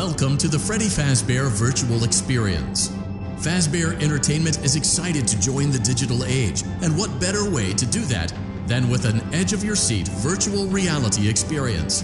Welcome to the Freddy Fazbear Virtual Experience. Fazbear Entertainment is excited to join the digital age, and what better way to do that than with an edge-of-your-seat virtual reality experience.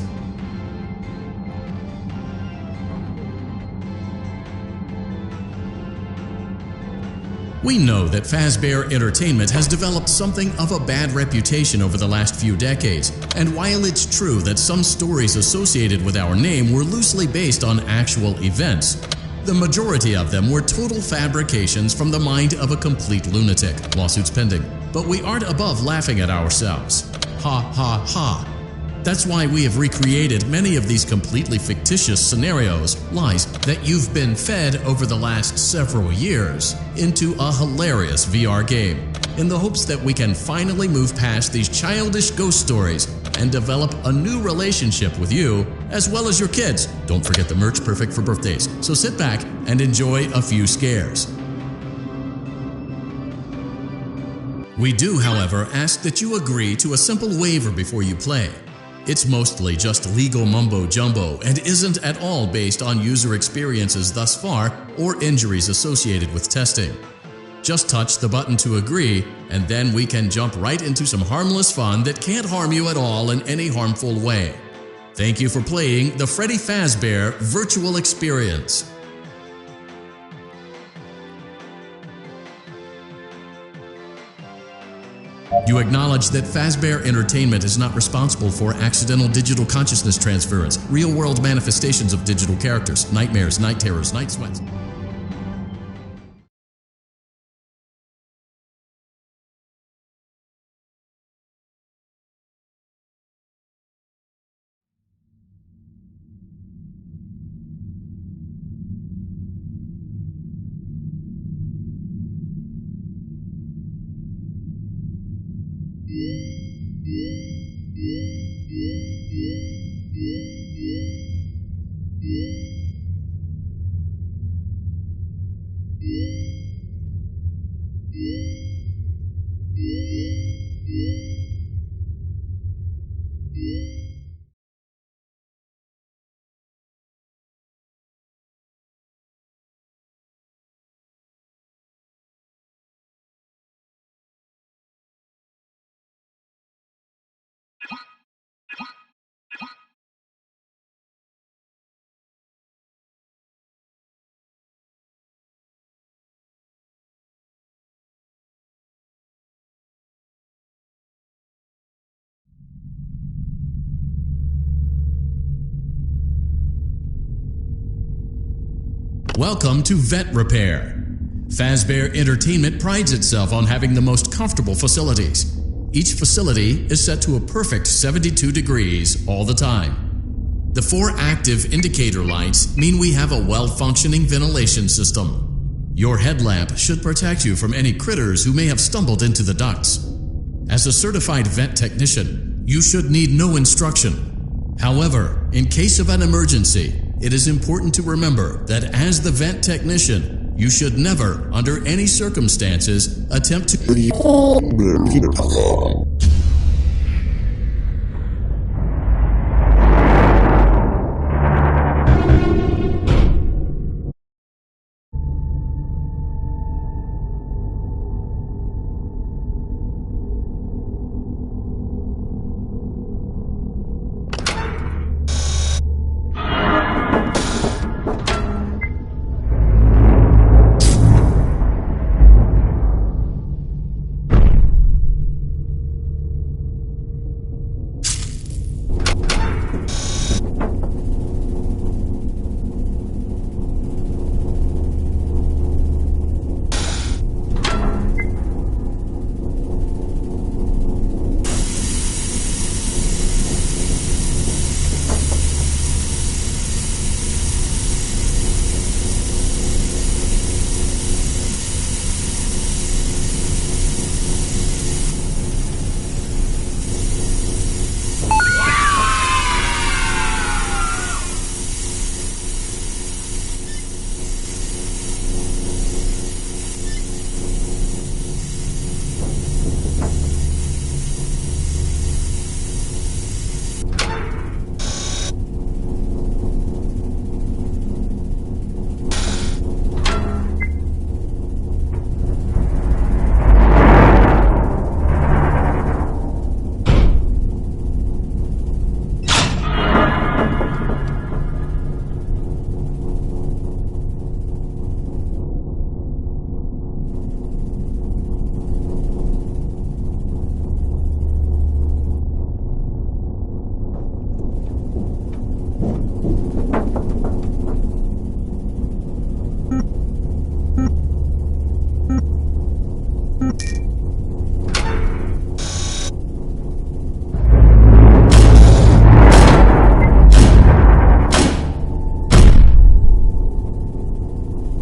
We know that Fazbear Entertainment has developed something of a bad reputation over the last few decades, and while it's true that some stories associated with our name were loosely based on actual events, the majority of them were total fabrications from the mind of a complete lunatic. Lawsuits pending. But we aren't above laughing at ourselves. Ha ha ha. That's why we have recreated many of these completely fictitious scenarios, lies, that you've been fed over the last several years into a hilarious VR game, in the hopes that we can finally move past these childish ghost stories and develop a new relationship with you, as well as your kids. Don't forget the merch, perfect for birthdays. So sit back and enjoy a few scares. We do, however, ask that you agree to a simple waiver before you play. It's mostly just legal mumbo-jumbo and isn't at all based on user experiences thus far or injuries associated with testing. Just touch the button to agree, and then we can jump right into some harmless fun that can't harm you at all in any harmful way. Thank you for playing the Freddy Fazbear Virtual Experience. You acknowledge that Fazbear Entertainment is not responsible for accidental digital consciousness transference, real-world manifestations of digital characters, nightmares, night terrors, night sweats. Welcome to Vet Repair. Fazbear Entertainment prides itself on having the most comfortable facilities. Each facility is set to a perfect 72 degrees all the time. The 4 active indicator lights mean we have a well-functioning ventilation system. Your headlamp should protect you from any critters who may have stumbled into the ducts. As a certified vet technician, you should need no instruction. However, in case of an emergency, it is important to remember that as the vent technician, you should never, under any circumstances, attempt to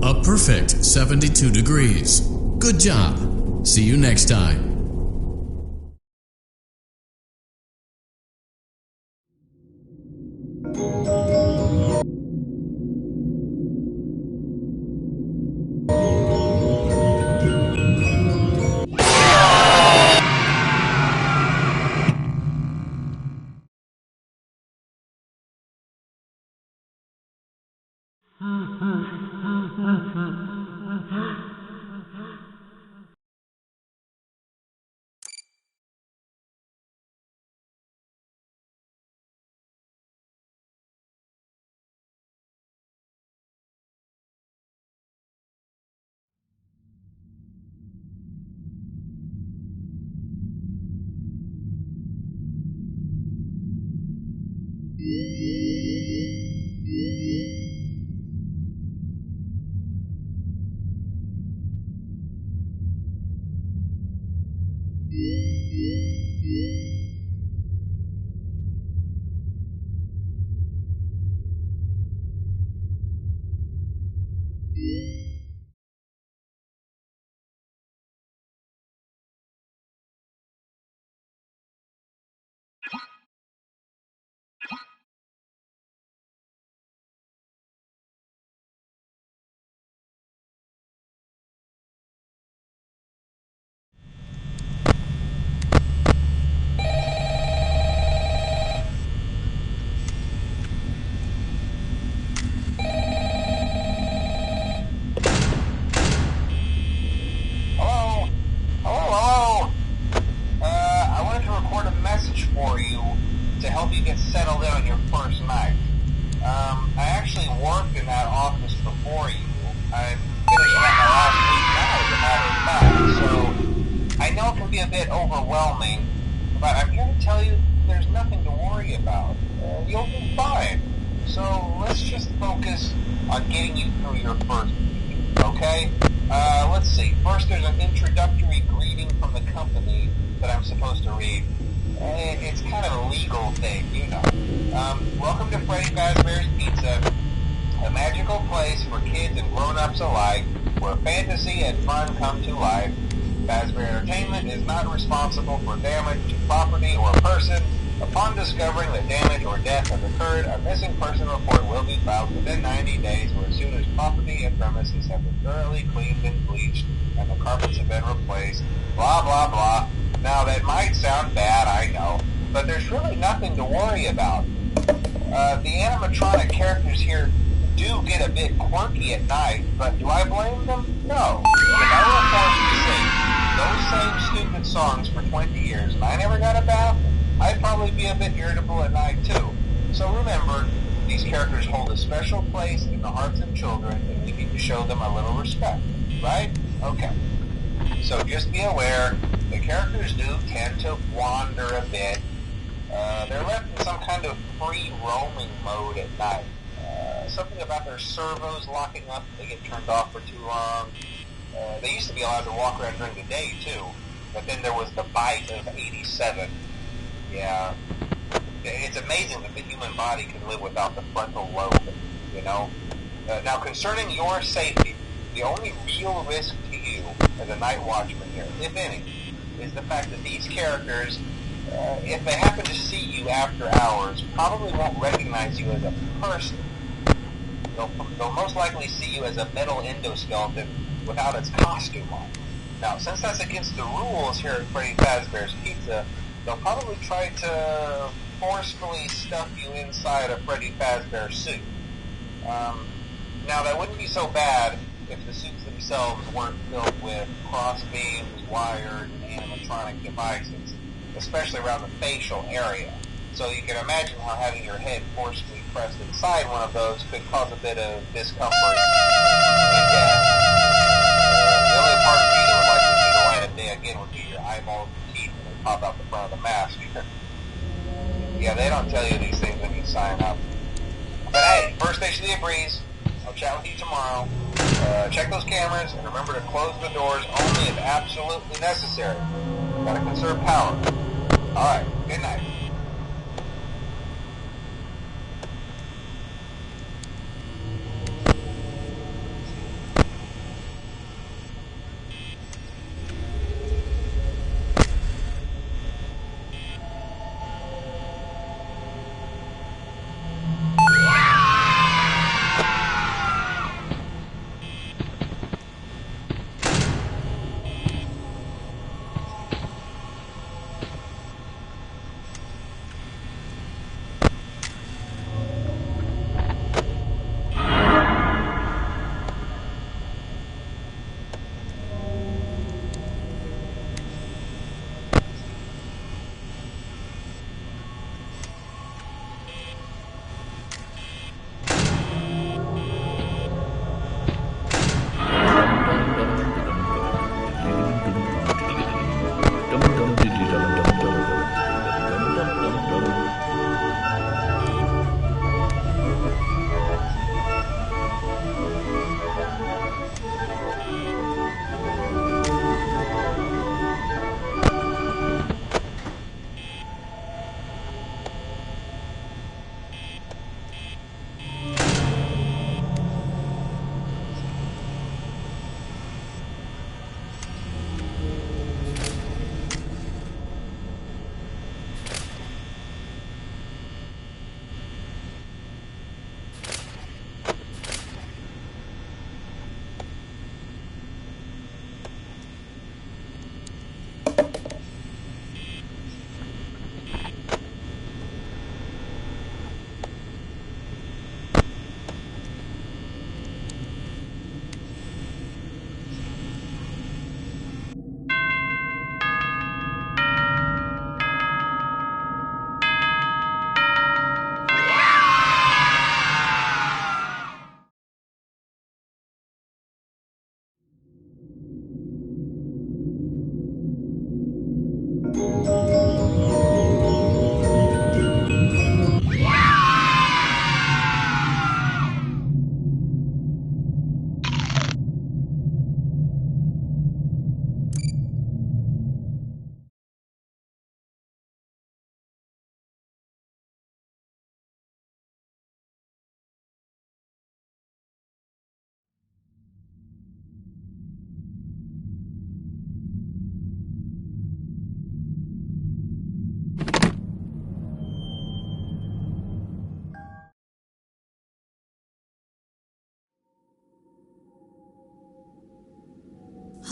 A perfect 72 degrees. Good job. See you next time. For you to help you get settled in on your first night. I actually worked in that office before you. I'm finishing up my last week now, as a matter of fact, so I know it can be a bit overwhelming, but I'm here to tell you there's nothing to worry about. You'll be fine. So let's just focus on getting you through your first week, okay? Let's see. First, there's an introductory greeting from the company that I'm supposed to read. It's kind of a legal thing, you know. Welcome to Freddy Fazbear's Pizza, a magical place for kids and grown-ups alike, where fantasy and fun come to life. Fazbear Entertainment is not responsible for damage to property or person. Upon discovering that damage or death has occurred, a missing person report will be filed within 90 days or as soon as property and premises have been thoroughly cleaned and bleached and the carpets have been replaced. Blah, blah, blah. Now, that might sound bad, I know, but there's really nothing to worry about. The animatronic characters here do get a bit quirky at night, but do I blame them? No. If I were forced to sing those same stupid songs for 20 years and I never got a bath, I'd probably be a bit irritable at night, too. So remember, these characters hold a special place in the hearts of children, and we need to show them a little respect, right? Okay. So just be aware, the characters do tend to wander a bit. They're left in some kind of free roaming mode at night. Something about their servos locking up if they get turned off for too long. They used to be allowed to walk around during the day too, but then there was the bite of 87. Yeah. It's amazing that the human body can live without the frontal lobe, you know? Now, concerning your safety, the only real risk to you as a night watchman here, if any, is the fact that these characters, if they happen to see you after hours, probably won't recognize you as a person. They'll most likely see you as a metal endoskeleton without its costume on. Now, since that's against the rules here at Freddy Fazbear's Pizza, they'll probably try to forcefully stuff you inside a Freddy Fazbear suit. Now, that wouldn't be so bad if the suits themselves weren't filled with crossbeams, wired, and animatronic devices, especially around the facial area. So you can imagine how having your head forcefully pressed inside one of those could cause a bit of discomfort and death. The only part of you that would like to see the light of day again would be your eyeballs and teeth when they pop out the front of the mask. Yeah, they don't tell you these things when you sign up. But hey, first station of the breeze. I'll chat with you tomorrow. Check those cameras and remember to close the doors only if absolutely necessary. Gotta conserve power. Alright, good night.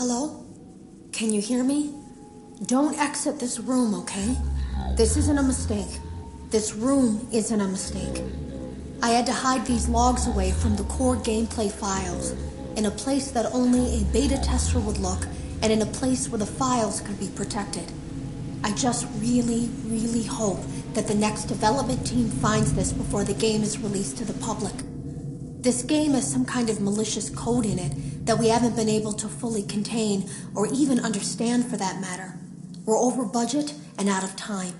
Hello? Can you hear me? Don't exit this room, okay? This isn't a mistake. This room isn't a mistake. I had to hide these logs away from the core gameplay files in a place that only a beta tester would look and in a place where the files could be protected. I just really, really hope that the next development team finds this before the game is released to the public. This game has some kind of malicious code in it that we haven't been able to fully contain or even understand for that matter. We're over budget and out of time.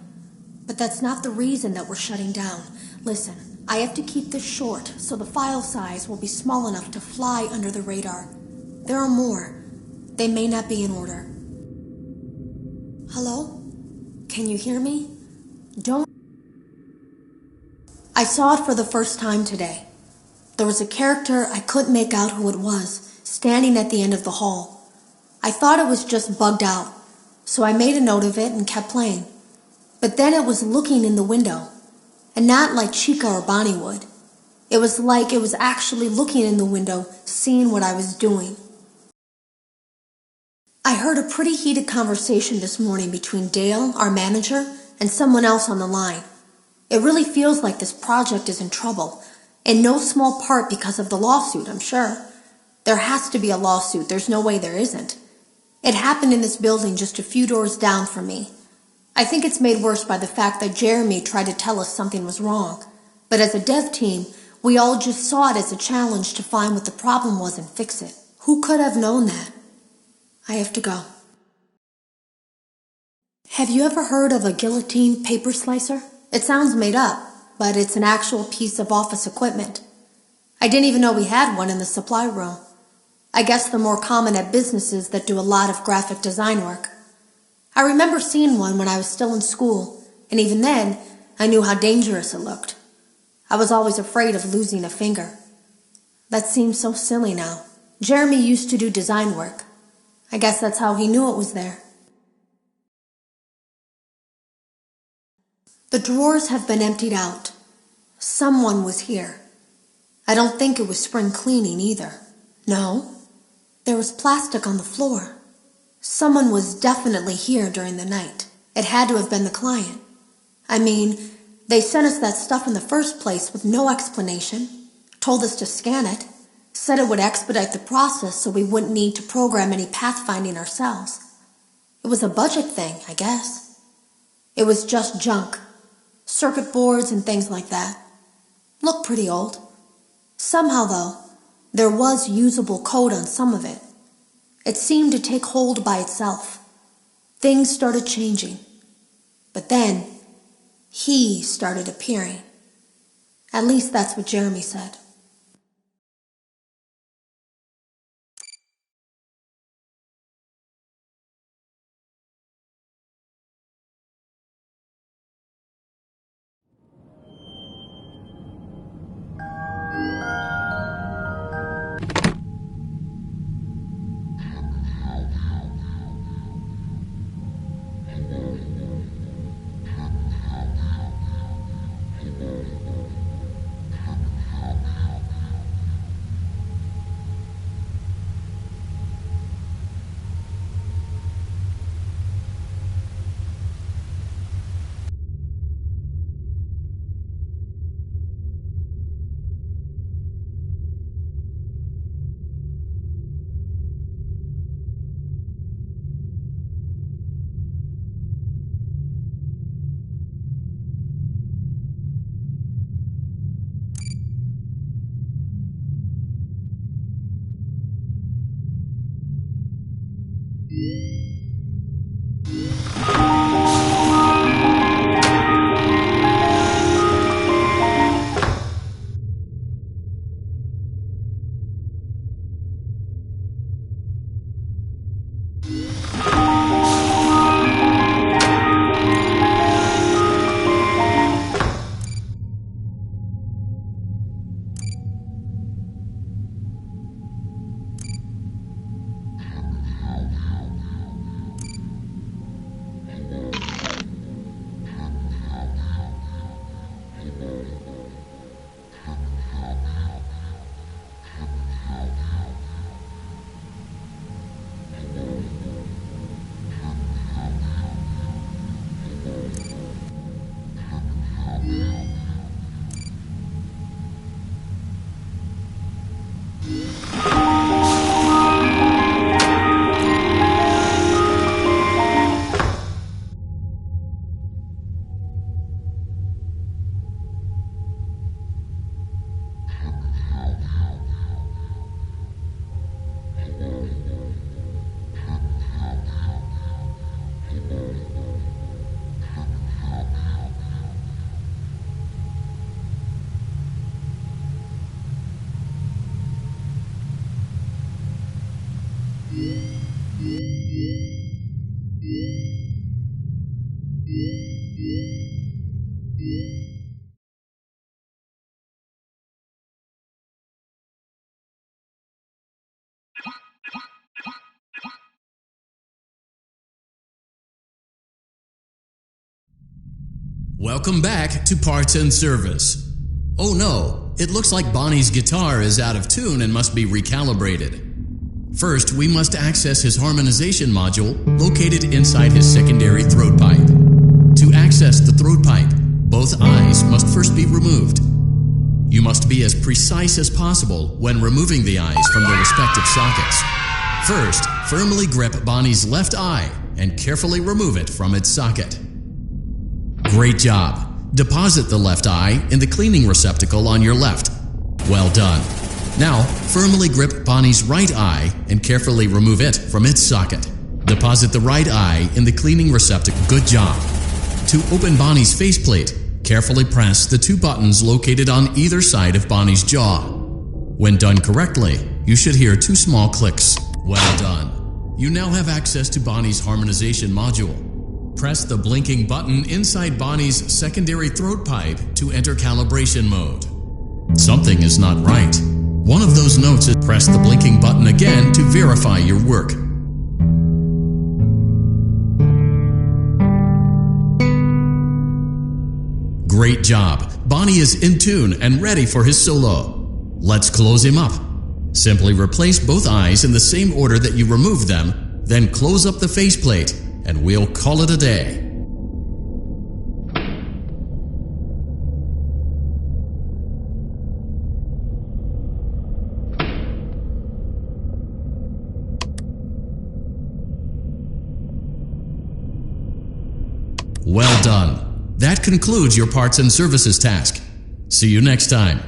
But that's not the reason that we're shutting down. Listen, I have to keep this short so the file size will be small enough to fly under the radar. There are more. They may not be in order. Hello? Can you hear me? Don't... I saw it for the first time today. There was a character I couldn't make out who it was, standing at the end of the hall. I thought it was just bugged out, so I made a note of it and kept playing. But then it was looking in the window, and not like Chica or Bonnie would. It was like it was actually looking in the window, seeing what I was doing. I heard a pretty heated conversation this morning between Dale, our manager, and someone else on the line. It really feels like this project is in trouble, in no small part because of the lawsuit, I'm sure. There has to be a lawsuit, there's no way there isn't. It happened in this building just a few doors down from me. I think it's made worse by the fact that Jeremy tried to tell us something was wrong. But as a dev team, we all just saw it as a challenge to find what the problem was and fix it. Who could have known that? I have to go. Have you ever heard of a guillotine paper slicer? It sounds made up, but it's an actual piece of office equipment. I didn't even know we had one in the supply room. I guess they're more common at businesses that do a lot of graphic design work. I remember seeing one when I was still in school, and even then, I knew how dangerous it looked. I was always afraid of losing a finger. That seems so silly now. Jeremy used to do design work. I guess that's how he knew it was there. The drawers have been emptied out. Someone was here. I don't think it was spring cleaning either. No, there was plastic on the floor. Someone was definitely here during the night. It had to have been the client. I mean, they sent us that stuff in the first place with no explanation, told us to scan it, said it would expedite the process so we wouldn't need to program any pathfinding ourselves. It was a budget thing, I guess. It was just junk. Circuit boards and things like that. Looked pretty old. Somehow, though, there was usable code on some of it. It seemed to take hold by itself. Things started changing. But then, he started appearing. At least that's what Jeremy said. Welcome back to Parts and Service. Oh no, it looks like Bonnie's guitar is out of tune and must be recalibrated. First, we must access his harmonization module located inside his secondary throat pipe. To access the throat pipe, both eyes must first be removed. You must be as precise as possible when removing the eyes from their respective sockets. First, firmly grip Bonnie's left eye and carefully remove it from its socket. Great job. Deposit the left eye in the cleaning receptacle on your left. Well done. Now, firmly grip Bonnie's right eye and carefully remove it from its socket. Deposit the right eye in the cleaning receptacle. Good job. To open Bonnie's faceplate, carefully press the two buttons located on either side of Bonnie's jaw. When done correctly, you should hear two small clicks. Well done. You now have access to Bonnie's harmonization module. Press the blinking button inside Bonnie's secondary throat pipe to enter calibration mode. Something is not right. One of those notes is press the blinking button again to verify your work. Great job. Bonnie is in tune and ready for his solo. Let's close him up. Simply replace both eyes in the same order that you removed them, then close up the faceplate, and we'll call it a day. Well done. That concludes your parts and services task. See you next time.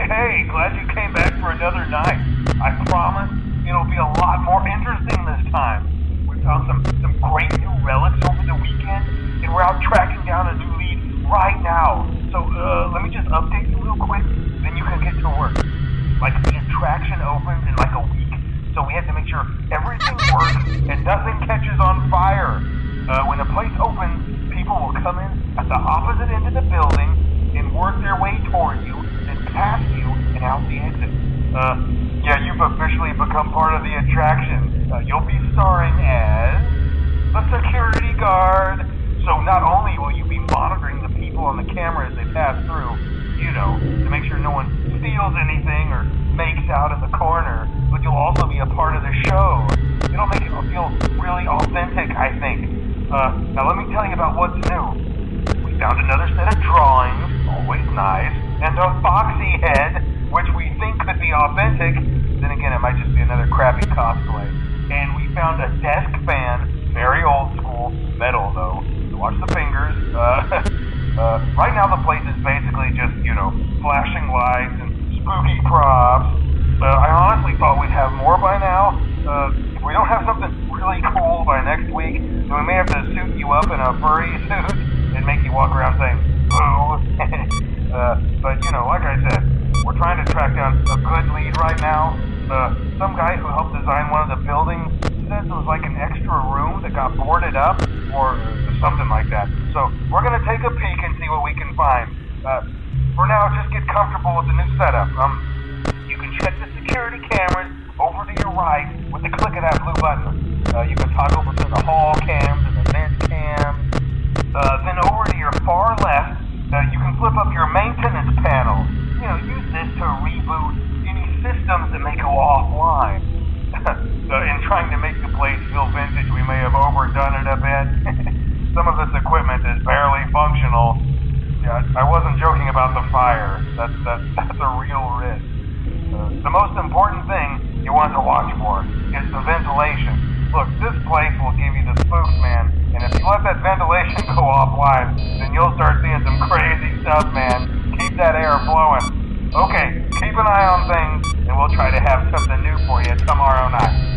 Hey, glad you came back for another night. I promise it'll be a lot more interesting this time. We found some great new relics over the weekend, and we're out tracking down a new lead right now. So, let me just update you real quick, then you can get to work. Like, the attraction opens in like a week, so we have to make sure everything works and nothing catches on fire. When the place opens, people will come in at the opposite end of the building and work their way toward you, then past you, and out the exit. Yeah, you've officially become part of the attraction. You'll be starring as a security guard. So not only will you be monitoring the people on the camera as they pass through, you know, to make sure no one steals anything or makes out in the corner, but you'll also be a part of the show. It'll make it feel really authentic, I think. Now let me tell you about what's new. We found another set of drawings, always nice, and a Foxy head, which we think could be authentic. Then again, it might just be another crappy cosplay. And we found a desk fan, very old school, metal though. So watch the fingers. Right now the place is basically just, you know, flashing lights and spooky props. I honestly thought we'd have more by now. If we don't have something really cool by next week, then we may have to suit you up in a furry suit and make you walk around saying, boo. But, like I said, we're trying to track down a good lead right now. Some guy who helped design one of the buildings says it was like an extra room that got boarded up, or something like that. So we're gonna take a peek and see what we can find. For now, just get comfortable with the new setup. You can check the security cameras over to your right with the click of that blue button. You can toggle between the hall cams and the vent cams. Then over to your far left, you can flip up your maintenance panel. Use this to reboot any systems that may go offline. In trying to make the place feel vintage, we may have overdone it a bit. Some of this equipment is barely functional. Yeah, I wasn't joking about the fire. That's a real risk. The most important thing you want to watch for is the ventilation. Look, this place will give you the spooks, man. And if you let that ventilation go offline, then you'll start seeing some crazy stuff, man. Keep that air flowing. Okay, keep an eye on things, and we'll try to have something new for you tomorrow night.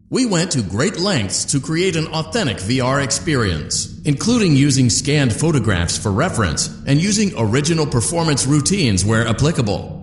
We went to great lengths to create an authentic VR experience, including using scanned photographs for reference and using original performance routines where applicable.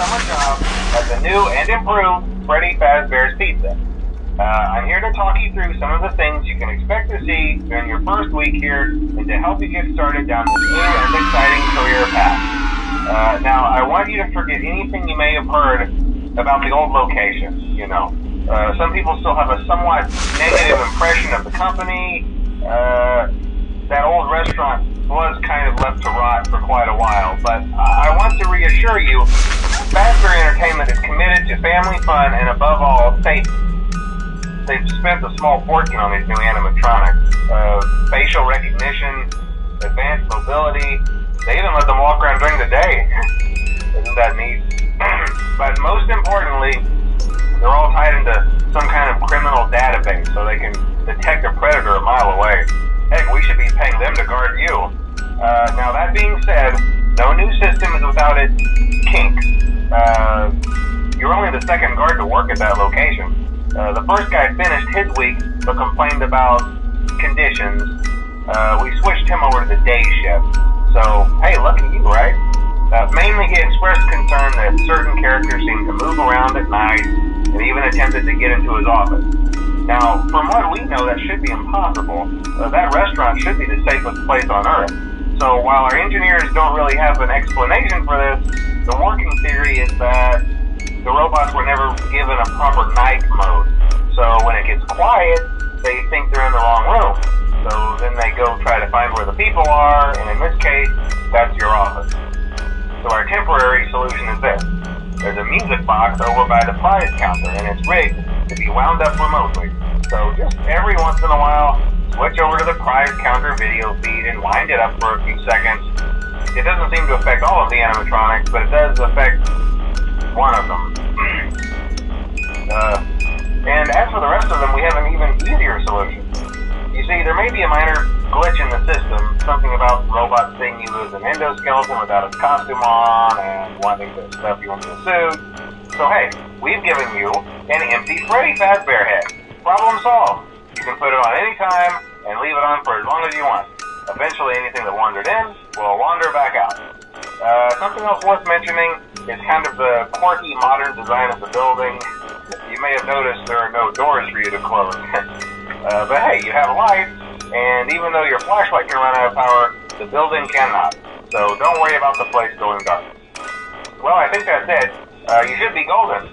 summer job at the new and improved Freddy Fazbear's Pizza. I'm here to talk you through some of the things you can expect to see during your first week here and to help you get started down this new and exciting career path. Now, I want you to forget anything you may have heard about the old location, you know. Some people still have a somewhat negative impression of the company. That old restaurant was kind of left to rot for quite a while, but I want to reassure you, Fazbear Entertainment is committed to family fun and above all, safety. They've spent a small fortune on these new animatronics. Facial recognition, advanced mobility. They even let them walk around during the day. Isn't that neat? But most importantly, they're all tied into some kind of criminal database so they can detect a predator a mile away. Heck, we should be paying them to guard you. Now that being said, no new system is without its kinks. You're only the second guard to work at that location. The first guy finished his week but complained about conditions. We switched him over to the day shift. So, hey, lucky you, right? Mainly he expressed concern that certain characters seemed to move around at night and even attempted to get into his office. Now, from what we know, that should be impossible. That restaurant should be the safest place on Earth. So while our engineers don't really have an explanation for this, the working theory is that the robots were never given a proper night mode. So when it gets quiet, they think they're in the wrong room. So then they go try to find where the people are, and in this case, that's your office. So our temporary solution is this. There's a music box over by the prize counter, and it's rigged to be wound up remotely. So just every once in a while, switch over to the prize counter video feed and wind it up for a few seconds. It doesn't seem to affect all of the animatronics, but it does affect one of them. And as for the rest of them, we have an even easier solution. You see, there may be a minor glitch in the system, something about the robot seeing you as an endoskeleton without its costume on and wanting to stuff you into a suit. So hey, we've given you an empty Freddy Fazbear head. Problem solved. You can put it on any time and leave it on for as long as you want. Eventually anything that wandered in will wander back out. Something else worth mentioning is kind of the quirky modern design of the building. You may have noticed there are no doors for you to close. But hey, you have lights, and even though your flashlight can run out of power, the building cannot. So don't worry about the place going dark. Well, I think that's it. You should be golden.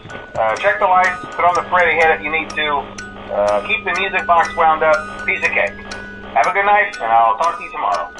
Check the lights, put on the Freddy head if you need to. Keep the music box wound up. Piece of cake. Have a good night, and I'll talk to you tomorrow.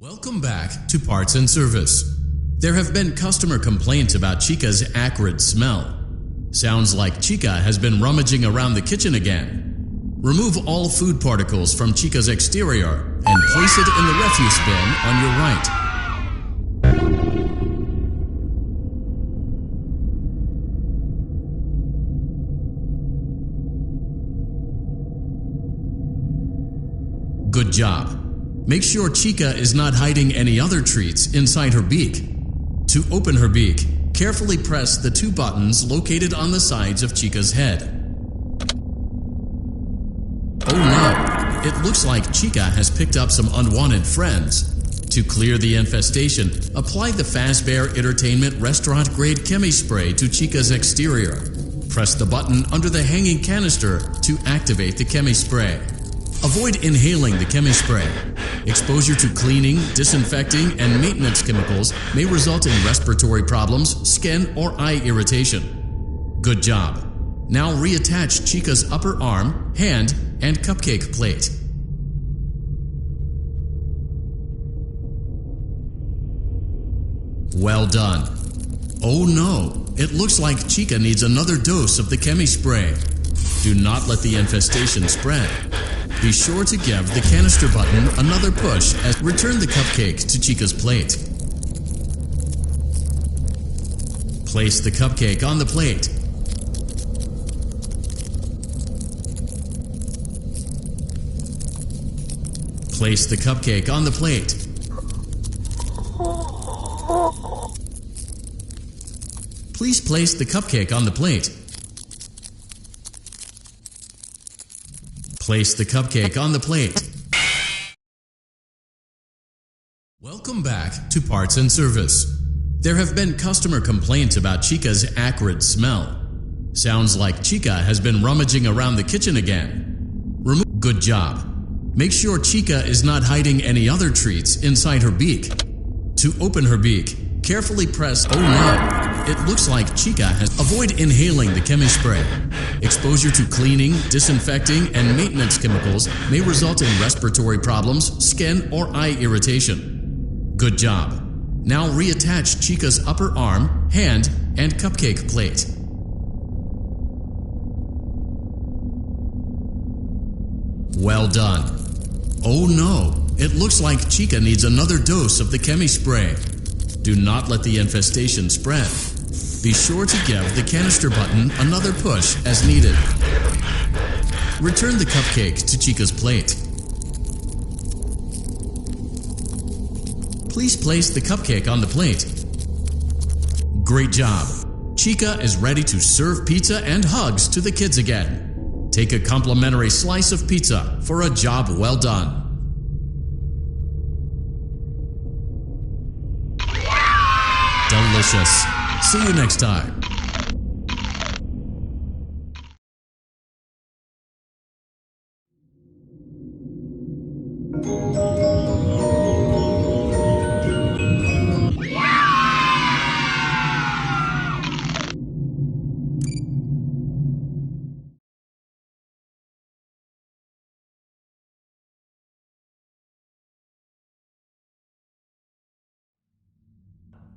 Welcome back to Parts and Service. There have been customer complaints about Chica's acrid smell. Sounds like Chica has been rummaging around the kitchen again. Remove all food particles from Chica's exterior and place it in the refuse bin on your right. Good job. Make sure Chica is not hiding any other treats inside her beak. To open her beak, carefully press the two buttons located on the sides of Chica's head. Oh no, it looks like Chica has picked up some unwanted friends. To clear the infestation, apply the Fazbear Entertainment restaurant grade chemi spray to Chica's exterior. Press the button under the hanging canister to activate the chemi spray. Avoid inhaling the chemi spray. Exposure to cleaning, disinfecting, and maintenance chemicals may result in respiratory problems, skin, or eye irritation. Good job. Now reattach Chica's upper arm, hand, and cupcake plate. Well done. Oh no, it looks like Chica needs another dose of the chemi spray. Do not let the infestation spread. Be sure to give the canister button another push as return the cupcake to Chica's plate. Place the cupcake on the plate. Place the cupcake on the plate. Please place the cupcake on the plate. Place the cupcake on the plate. Welcome back to Parts and Service. There have been customer complaints about Chica's acrid smell. Sounds like Chica has been rummaging around the kitchen again. Good job. Make sure Chica is not hiding any other treats inside her beak. To open her beak, carefully press. Oh no! It looks like Chica has. Avoid inhaling the chemi spray. Exposure to cleaning, disinfecting, and maintenance chemicals may result in respiratory problems, skin, or eye irritation. Good job. Now reattach Chica's upper arm, hand, and cupcake plate. Well done. Oh no, it looks like Chica needs another dose of the chemi spray. Do not let the infestation spread. Be sure to give the canister button another push as needed. Return the cupcake to Chica's plate. Please place the cupcake on the plate. Great job. Chica is ready to serve pizza and hugs to the kids again. Take a complimentary slice of pizza for a job well done. Delicious. See you next time.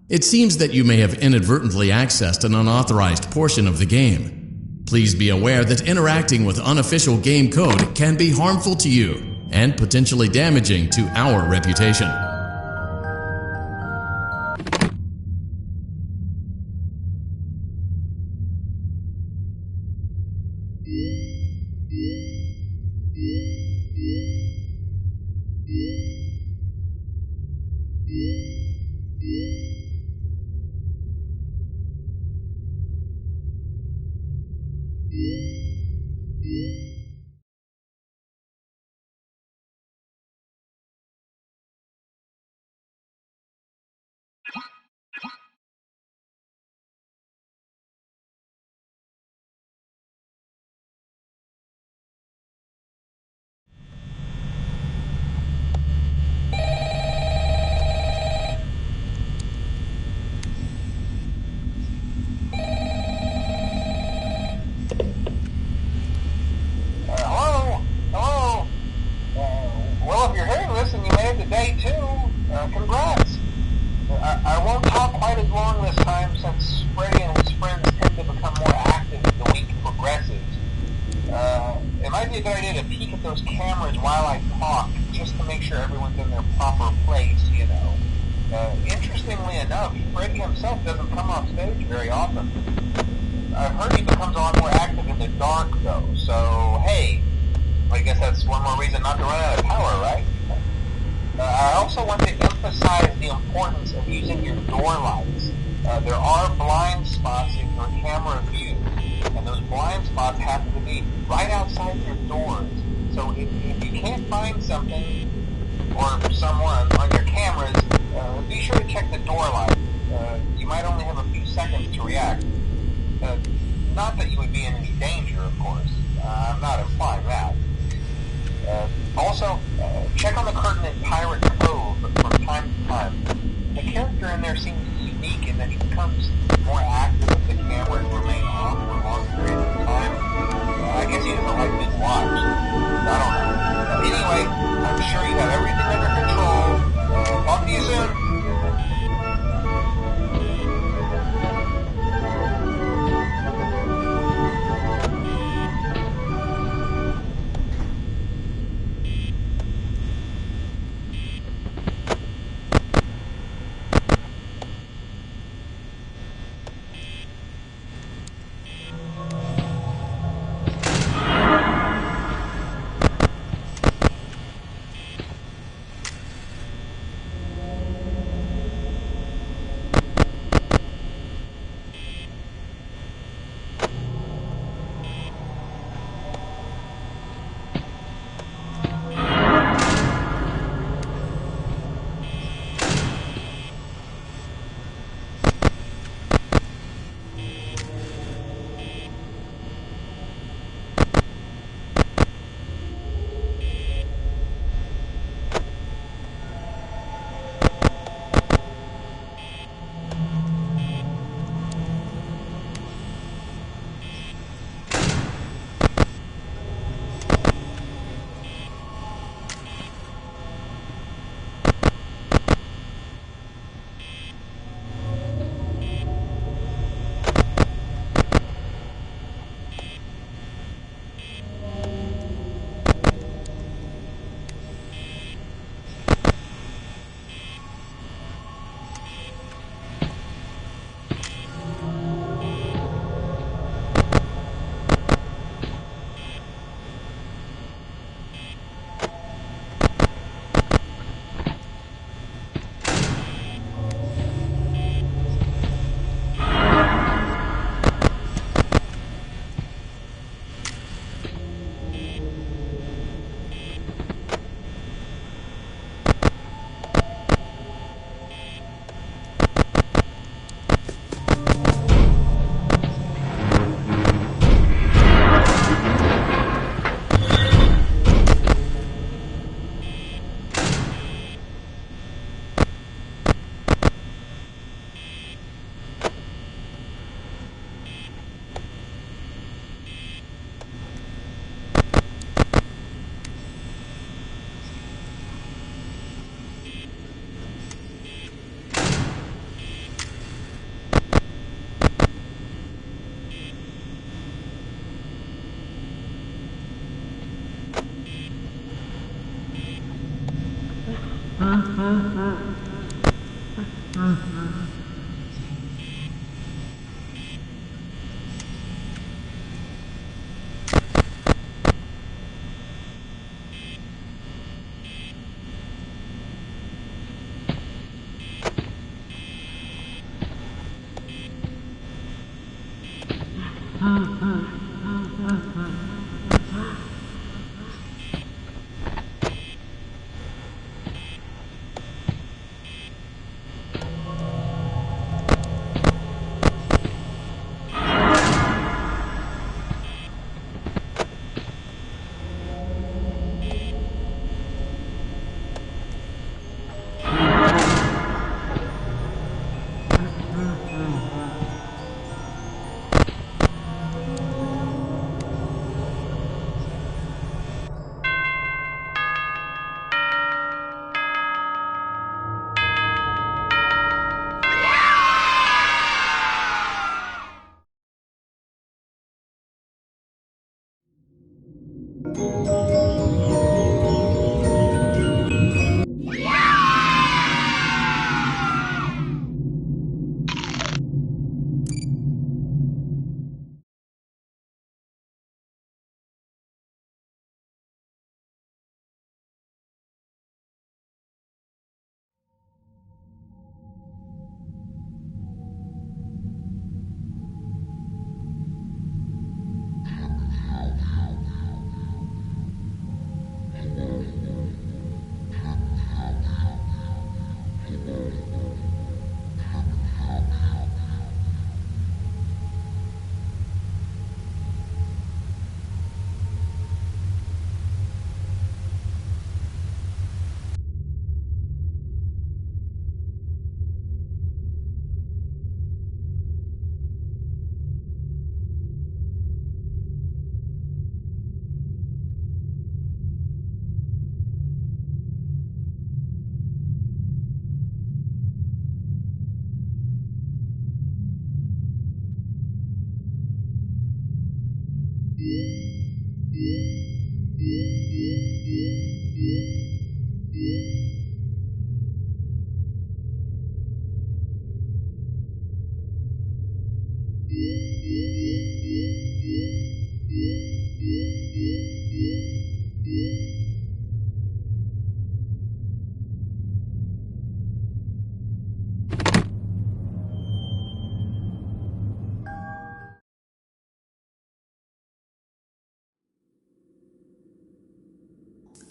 It seems that you may have inadvertently accessed an unauthorized portion of the game. Please be aware that interacting with unofficial game code can be harmful to you and potentially damaging to our reputation. might be a good idea to peek at those cameras while I talk, just to make sure everyone's in their proper place, you know. Interestingly enough, Freddy himself doesn't come off stage very often. I've heard he becomes a lot more active in the dark, though, so hey, I guess that's one more reason not to run out of power, right? I also want to emphasize the importance of using your door lights. There are blind spots in your camera view, and those blind spots happen to be right outside your doors. So if you can't find something or someone on your cameras, be sure to check the door light. You might only have a few seconds to react. Not that you would be in any danger, of course. I'm not implying that. Also, check on the curtain in Pirate Cove from time to time. The character in there seems unique in that he becomes more active if the cameras remain off for long periods of time. I guess he doesn't like being watched. I don't know. Anyway, I'm sure you have everything under control. Talk to you soon.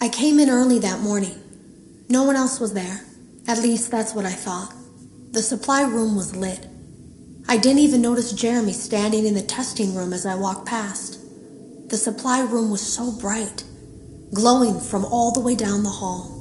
I came in early that morning. No one else was there. At least that's what I thought. The supply room was lit. I didn't even notice Jeremy standing in the testing room as I walked past. The supply room was so bright, glowing from all the way down the hall.